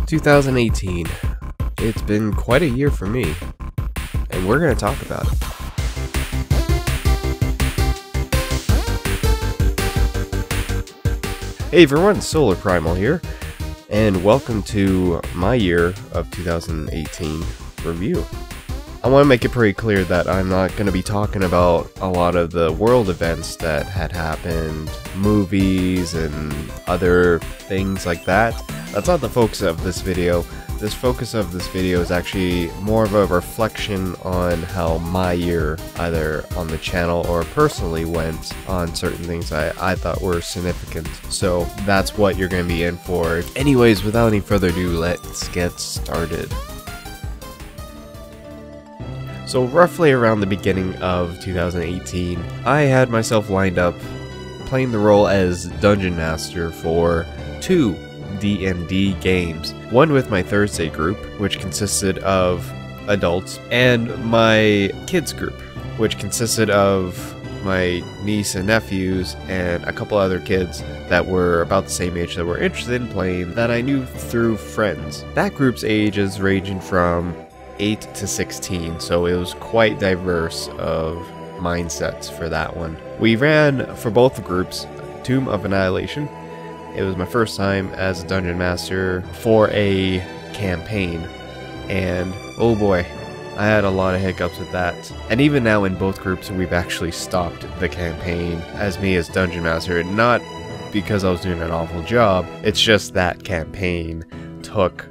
2018. It's been quite a year for me, and we're going to talk about it. Hey everyone, SolarPrimal here, and welcome to my year of 2018 review. I want to make it pretty clear that I'm not going to be talking about a lot of the world events that had happened, movies and other things like that. That's not the focus of this video. The focus of this video is actually more of a reflection on how my year, either on the channel or personally, went on certain things I thought were significant. So that's what you're going to be in for. Anyways, without any further ado, let's get started. So roughly around the beginning of 2018, I had myself lined up playing the role as Dungeon Master for two D&D games. One with my Thursday group, which consisted of adults, and my kids group, which consisted of my niece and nephews and a couple other kids that were about the same age that were interested in playing that I knew through friends. That group's ages ranging from 8 to 16, so it was quite diverse of mindsets for that one. We ran for both groups Tomb of Annihilation. It was my first time as a Dungeon Master for a campaign, and oh boy, I had a lot of hiccups with that. And even now in both groups we've actually stopped the campaign as me as Dungeon Master, not because I was doing an awful job, it's just that campaign took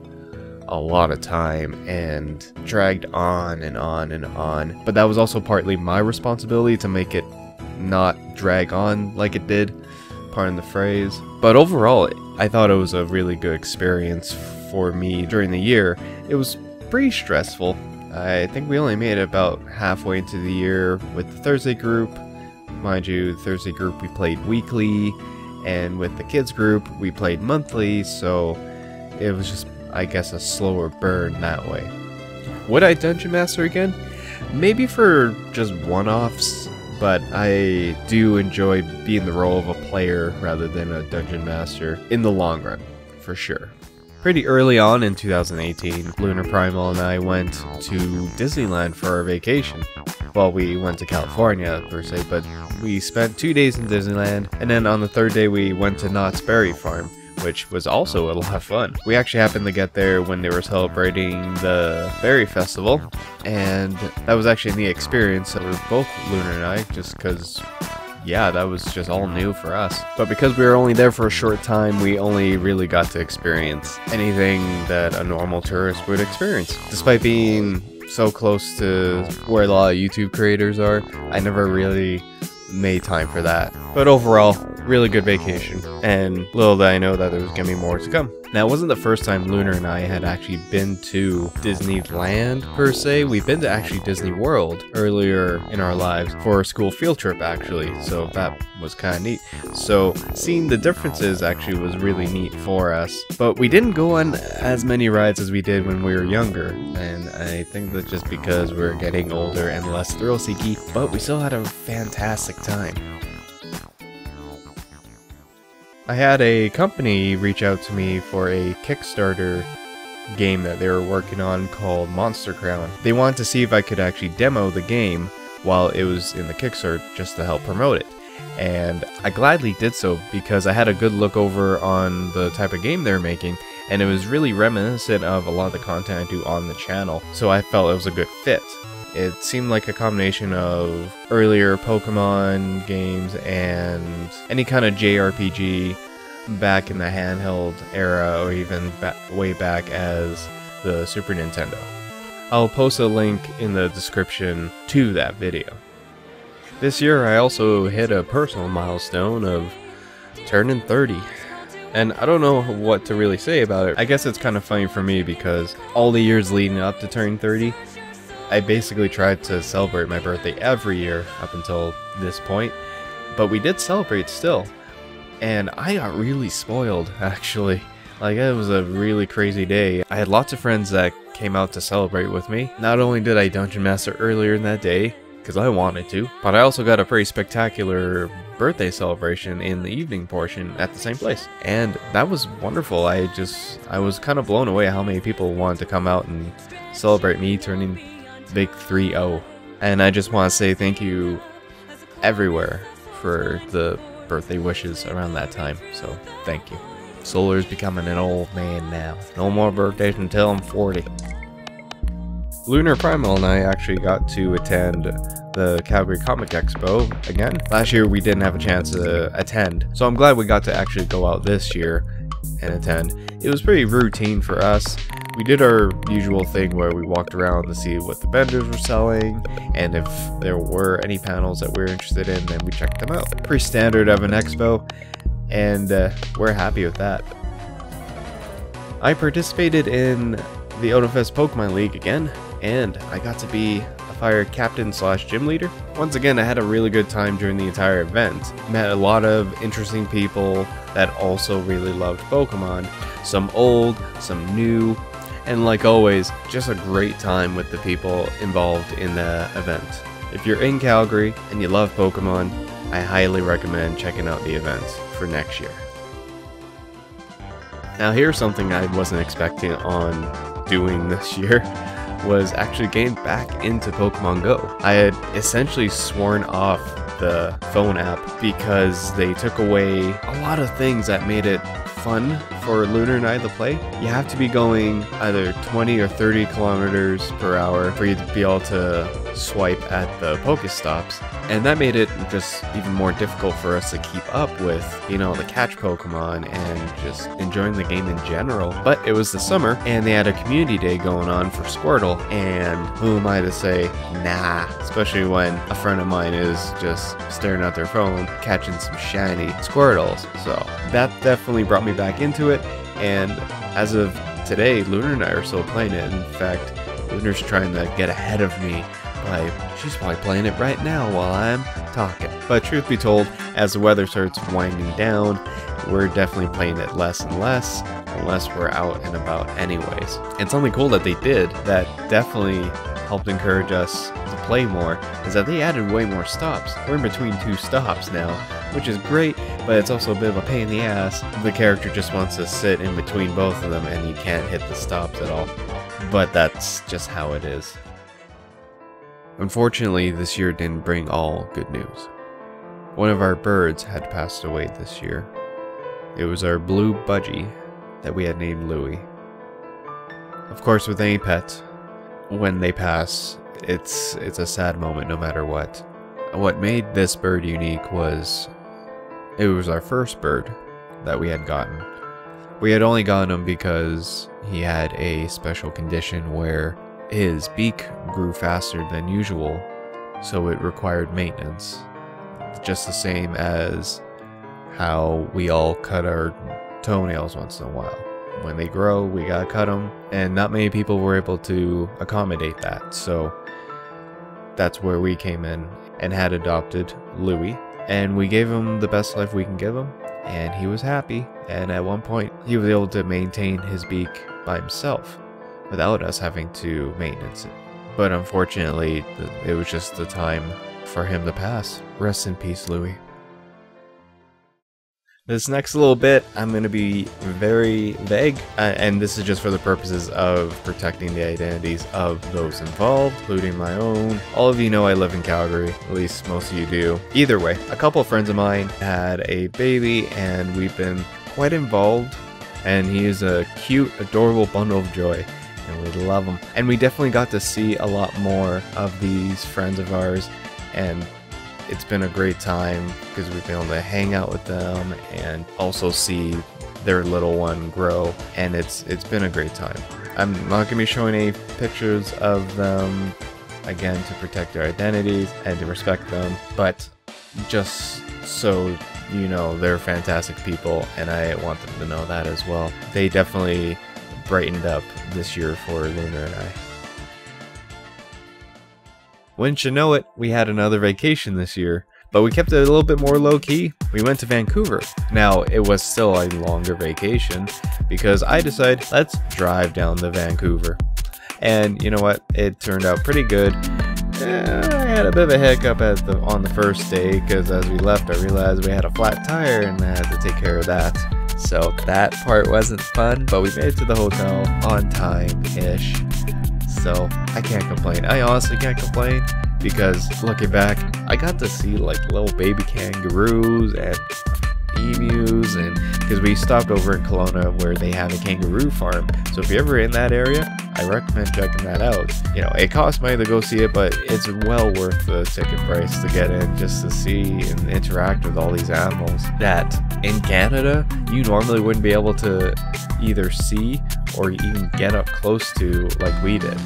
a lot of time and dragged on and on and on. But that was also partly my responsibility to make it not drag on like it did, pardon the phrase. But overall, I thought it was a really good experience for me during the year. It was pretty stressful. I think we only made it about halfway into the year with the Thursday group. Mind you, the Thursday group we played weekly, and with the kids group we played monthly, so it was just, I guess, a slower burn that way. Would I Dungeon Master again? Maybe for just one-offs, but I do enjoy being the role of a player rather than a Dungeon Master in the long run, for sure. Pretty early on in 2018, Lunar Primal and I went to Disneyland for our vacation. Well, we went to California per se, but we spent 2 days in Disneyland, and then on the third day we went to Knott's Berry Farm, which was also a lot of fun. We actually happened to get there when they were celebrating the Berry Festival, and that was actually a neat experience for both Lunar and I, just because, yeah, that was just all new for us. But because we were only there for a short time, we only really got to experience anything that a normal tourist would experience. Despite being so close to where a lot of YouTube creators are, I never really made time for that. But overall, really good vacation, and little did I know that there was gonna be more to come. Now, it wasn't the first time Lunar and I had actually been to Disneyland per se. We've been to actually Disney World earlier in our lives for a school field trip actually, so that was kind of neat. So seeing the differences actually was really neat for us. But we didn't go on as many rides as we did when we were younger, and I think that just because we're getting older and less thrill-seeky, but we still had a fantastic time. I had a company reach out to me for a Kickstarter game that they were working on called Monster Crown. They wanted to see if I could actually demo the game while it was in the Kickstarter just to help promote it. And I gladly did so because I had a good look over on the type of game they were making, and it was really reminiscent of a lot of the content I do on the channel, so I felt it was a good fit. It seemed like a combination of earlier Pokemon games and any kind of JRPG back in the handheld era, or even way back as the Super Nintendo. I'll post a link in the description to that video. This year I also hit a personal milestone of turning 30. And I don't know what to really say about it. I guess it's kind of funny for me because all the years leading up to turning 30, I basically tried to celebrate my birthday every year up until this point, but we did celebrate still, and I got really spoiled actually. Like, it was a really crazy day. I had lots of friends that came out to celebrate with me. Not only did I Dungeon Master earlier in that day, because I wanted to, but I also got a pretty spectacular birthday celebration in the evening portion at the same place, and that was wonderful. I was kind of blown away how many people wanted to come out and celebrate me turning big 3-0. And I just want to say thank you everywhere for the birthday wishes around that time, so thank you. Solar's becoming an old man now. No more birthdays until I'm 40. SolarPrimal and I actually got to attend the Calgary Comic Expo again. Last year we didn't have a chance to attend, so I'm glad we got to actually go out this year and attend. It was pretty routine for us. We did our usual thing where we walked around to see what the vendors were selling, and if there were any panels that we were interested in, then we checked them out. Pretty standard of an expo, and we're happy with that. I participated in the ODA Fest Pokemon League again, and I got to be a fire captain / gym leader. Once again, I had a really good time during the entire event. Met a lot of interesting people that also really loved Pokemon. Some old, some new, and like always, just a great time with the people involved in the event. If you're in Calgary and you love Pokemon, I highly recommend checking out the event for next year. Now here's something I wasn't expecting on doing this year, was actually getting back into Pokemon Go. I had essentially sworn off the phone app because they took away a lot of things that made it fun for Lunar and I to play. You have to be going either 20 or 30 kilometers per hour for you to be able to swipe at the Pokestops, and that made it just even more difficult for us to keep up with being able to catch Pokemon and just enjoying the game in general. But it was the summer, and they had a community day going on for Squirtle, and who am I to say nah, especially when a friend of mine is just staring at their phone catching some shiny Squirtles. So that definitely brought me back into it, and as of today, Lunar and I are still playing it. In fact, Lunar's trying to get ahead of me. She's probably playing it right now while I'm talking. But truth be told, as the weather starts winding down, we're definitely playing it less and less, unless we're out and about anyways. And something cool that they did that definitely helped encourage us to play more is that they added way more stops. We're in between 2 stops now, which is great, but it's also a bit of a pain in the ass. The character just wants to sit in between both of them and you can't hit the stops at all. But that's just how it is. Unfortunately, this year didn't bring all good news. One of our birds had passed away this year. It was our blue budgie that we had named Louie. Of course, with any pet, when they pass, it's a sad moment no matter what. What made this bird unique was it was our first bird that we had gotten. We had only gotten him because he had a special condition where his beak grew faster than usual, so it required maintenance. Just the same as how we all cut our toenails once in a while. When they grow, we gotta cut them, and not many people were able to accommodate that, so that's where we came in and had adopted Louie, and we gave him the best life we can give him, and he was happy, and at one point he was able to maintain his beak by himself without us having to maintenance it. But unfortunately, it was just the time for him to pass. Rest in peace, Louie. This next little bit, I'm going to be very vague, and this is just for the purposes of protecting the identities of those involved, including my own. All of you know I live in Calgary, at least most of you do. Either way, a couple of friends of mine had a baby, and we've been quite involved, and he is a cute, adorable bundle of joy, and we love him. And we definitely got to see a lot more of these friends of ours, and it's been a great time because we've been able to hang out with them and also see their little one grow, and it's been a great time. I'm not going to be showing any pictures of them, again, to protect their identities and to respect them, but just so you know, they're fantastic people, and I want them to know that as well. They definitely brightened up this year for Lunar and I. Wouldn't you know it, we had another vacation this year, but we kept it a little bit more low-key. We went to Vancouver. Now, it was still a longer vacation because I decided, let's drive down to Vancouver. And you know what? It turned out pretty good. I had a bit of a hiccup on the first day, because as we left I realized we had a flat tire and I had to take care of that. So that part wasn't fun, but we made it to the hotel on time-ish. So I can't complain. I honestly can't complain, because looking back, I got to see like little baby kangaroos and emus, and because we stopped over in Kelowna where they have a kangaroo farm. So if you're ever in that area, I recommend checking that out. You know, it costs money to go see it, but it's well worth the ticket price to get in, just to see and interact with all these animals that in Canada you normally wouldn't be able to either see or even get up close to like we did.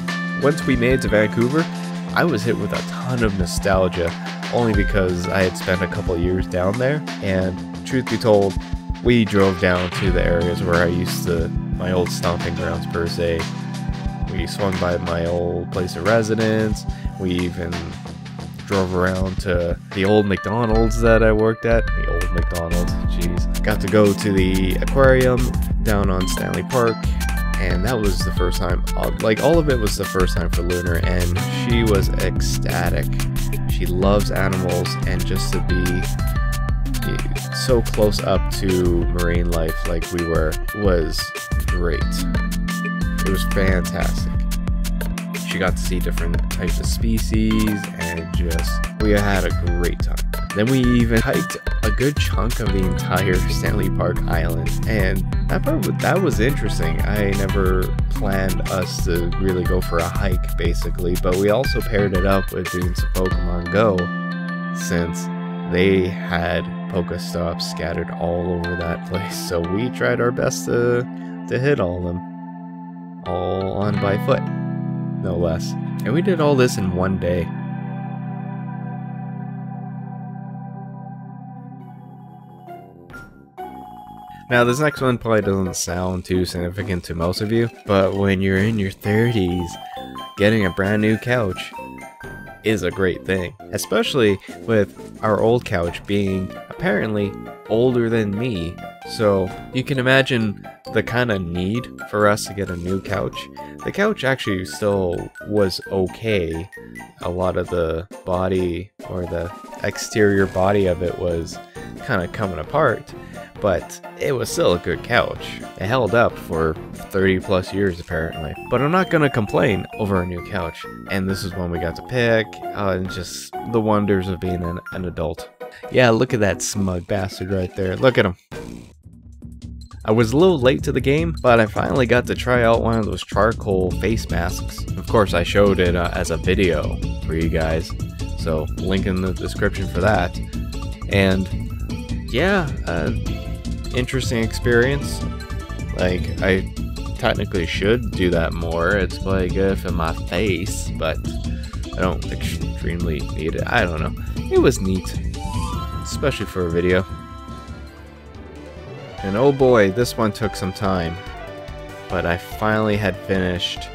Once we made it to Vancouver, I was hit with a ton of nostalgia, only because I had spent a couple years down there, and truth be told, we drove down to the areas where I used to, my old stomping grounds per se. We swung by my old place of residence. We even drove around to the old McDonald's that I worked at. The old McDonald's, jeez. Got to go to the aquarium down on Stanley Park, and that was the first time, like all of it was the first time for Lunar, and she was ecstatic. She loves animals, and just to be so close up to marine life like we were was great. It was fantastic. She got to see different types of species, and we had a great time. Then we even hiked a good chunk of the entire Stanley Park Island, and that was interesting. I never planned us to really go for a hike, basically, but we also paired it up with doing some Pokemon Go, since they had Pokestops scattered all over that place. So we tried our best to hit all of them, all on by foot, no less. And we did all this in one day. Now this next one probably doesn't sound too significant to most of you, but when you're in your 30s, getting a brand new couch is a great thing, especially with our old couch being apparently older than me. So you can imagine the kind of need for us to get a new couch. The couch actually still was okay. A lot of the body, or the exterior body of it, was kind of coming apart, but it was still a good couch. It held up for 30 plus years apparently. But I'm not gonna complain over a new couch, and this is one we got to pick, and just the wonders of being an adult. Yeah, look at that smug bastard right there. Look at him. I was a little late to the game, but I finally got to try out one of those charcoal face masks. Of course, I showed it as a video for you guys, so link in the description for that. And yeah, interesting experience. Like, I technically should do that more. It's probably good for my face, but I don't extremely need it. I don't know. It was neat, especially for a video. And oh boy, this one took some time, but I finally had finished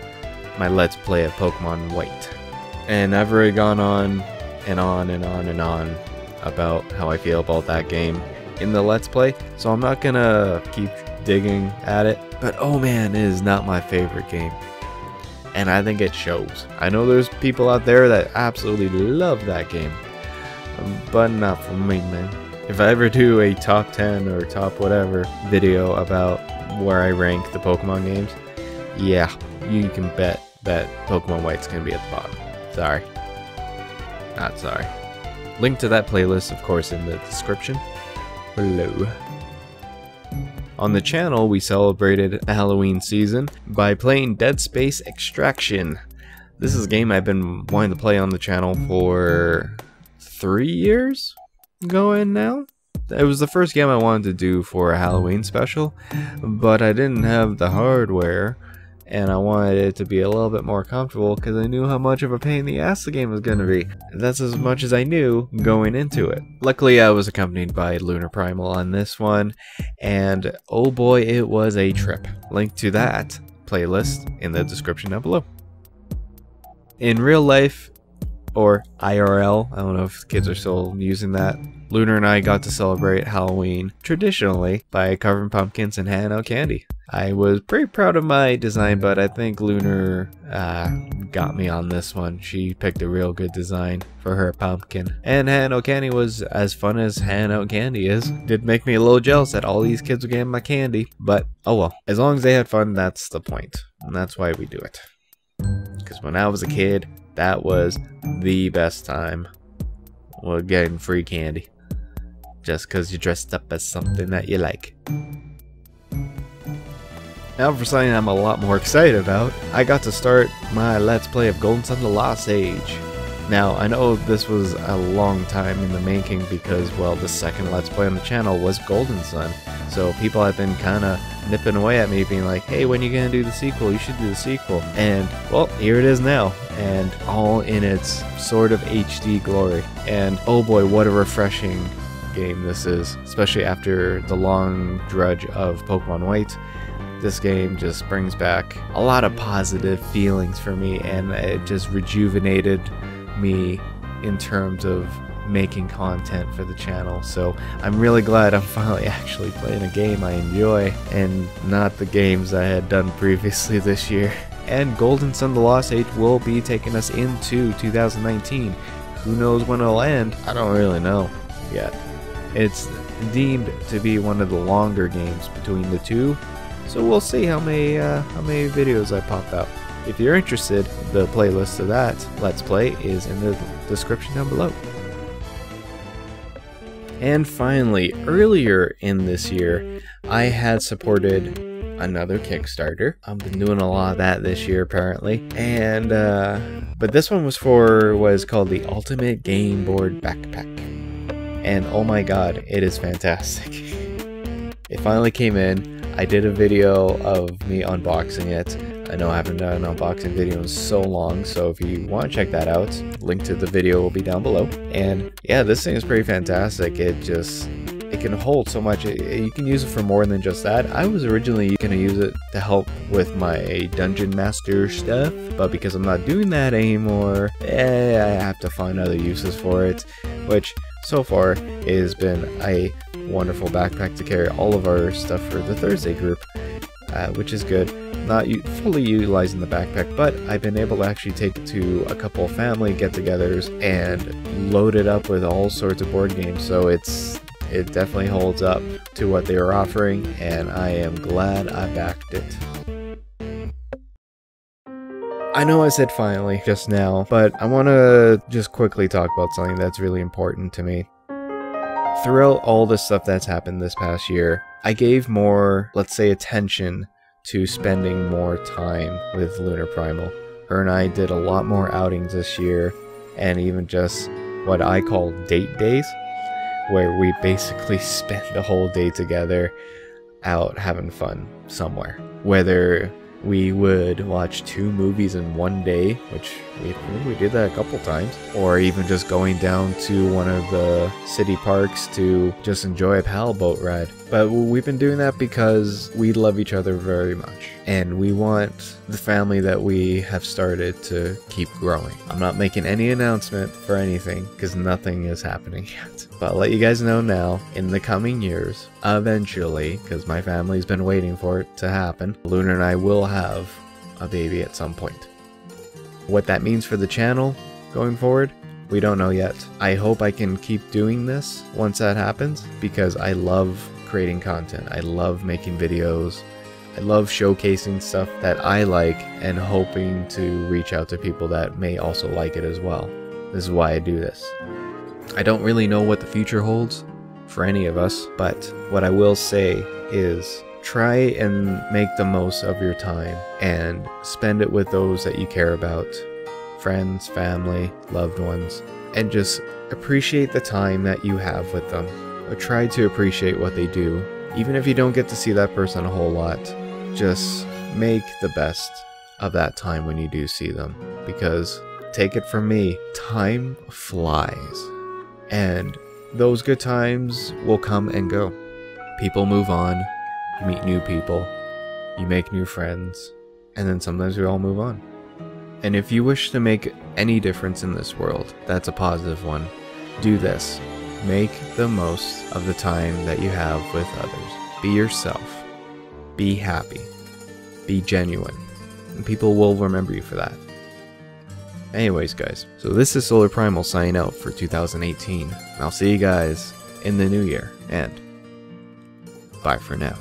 my Let's Play of Pokemon White. And I've already gone on and on and on and on about how I feel about that game in the Let's Play, so I'm not gonna keep digging at it. But oh man, it is not my favorite game, and I think it shows. I know there's people out there that absolutely love that game, but not for me, man. If I ever do a top 10 or top whatever video about where I rank the Pokemon games, yeah, you can bet that Pokemon White's gonna be at the bottom. Sorry. Not sorry. Link to that playlist, of course, in the description below. On the channel, we celebrated the Halloween season by playing Dead Space Extraction. This is a game I've been wanting to play on the channel for 3 years going now. It was the first game I wanted to do for a Halloween special, but I didn't have the hardware, and I wanted it to be a little bit more comfortable because I knew how much of a pain in the ass the game was going to be. That's as much as I knew going into it. Luckily, I was accompanied by SolarPrimal on this one, and oh boy, it was a trip. Link to that playlist in the description down below. In real life, or IRL, I don't know if kids are still using that, Lunar and I got to celebrate Halloween traditionally by carving pumpkins and handing out candy. I was pretty proud of my design, but I think Lunar got me on this one. She picked a real good design for her pumpkin. And handing out candy was as fun as handing out candy is. Did make me a little jealous that all these kids were getting my candy, but oh well. As long as they had fun, that's the point. And that's why we do it. Because when I was a kid, that was the best time. Well, getting free candy. Just because you dressed up as something that you like. Now for something I'm a lot more excited about, I got to start my Let's Play of Golden Sun: The Lost Age. Now, I know this was a long time in the making because, well, the second Let's Play on the channel was Golden Sun. So people have been kind of nipping away at me being like, hey, when are you going to do the sequel? You should do the sequel. And, well, here it is now. And all in its sort of HD glory. And, oh boy, what a refreshing game this is. Especially after the long drudge of Pokemon White. This game just brings back a lot of positive feelings for me, and it just rejuvenated me in terms of making content for the channel. So I'm really glad I'm finally actually playing a game I enjoy and not the games I had done previously this year. And Golden Sun: The Lost Age will be taking us into 2019. Who knows when it'll end? I don't really know yet. It's deemed to be one of the longer games between the two. So we'll see how many videos I pop out. If you're interested, the playlist of that Let's Play is in the description down below. And finally, earlier in this year, I had supported another Kickstarter. I've been doing a lot of that this year apparently. And but this one was called the Ultimate Game Board Backpack. And oh my god, it is fantastic. It finally came in. I did a video of me unboxing it. I know I haven't done an unboxing video in so long, so if you want to check that out, link to the video will be down below. And yeah, this thing is pretty fantastic. It can hold so much. You can use it for more than just that. I was originally going to use it to help with my Dungeon Master stuff, but because I'm not doing that anymore, I have to find other uses for it, which so far has been a wonderful backpack to carry all of our stuff for the Thursday group, which is good. Not fully utilizing the backpack, but I've been able to actually take it to a couple of family get-togethers and load it up with all sorts of board games, so it definitely holds up to what they were offering, and I am glad I backed it. I know I said finally just now, but I want to just quickly talk about something that's really important to me. Throughout all the stuff that's happened this past year, I gave more, let's say, attention to spending more time with Lunar Primal. Her and I did a lot more outings this year, and even just what I call date days, where we basically spend a whole day together out having fun somewhere. Whether we would watch 2 movies in one day, which we did that a couple times, or even just going down to one of the city parks to just enjoy a paddle boat ride. But we've been doing that because we love each other very much, and we want the family that we have started to keep growing. I'm not making any announcement for anything because nothing is happening yet, but I'll let you guys know now, in the coming years, eventually, because my family's been waiting for it to happen, Lunar and I will have a baby at some point. What that means for the channel going forward, we don't know yet. I hope I can keep doing this once that happens, because I love creating content. I love making videos. I love showcasing stuff that I like and hoping to reach out to people that may also like it as well. This is why I do this. I don't really know what the future holds for any of us, but what I will say is try and make the most of your time and spend it with those that you care about, friends, family, loved ones, and just appreciate the time that you have with them. Or try to appreciate what they do. Even if you don't get to see that person a whole lot, just make the best of that time when you do see them. Because, take it from me, time flies. And those good times will come and go. People move on, you meet new people, you make new friends, and then sometimes we all move on. And if you wish to make any difference in this world, that's a positive one, do this. Make the most of the time that you have with others. Be yourself. Be happy. Be genuine. And people will remember you for that. Anyways, guys, so this is SolarPrimal signing out for 2018. I'll see you guys in the new year, and bye for now.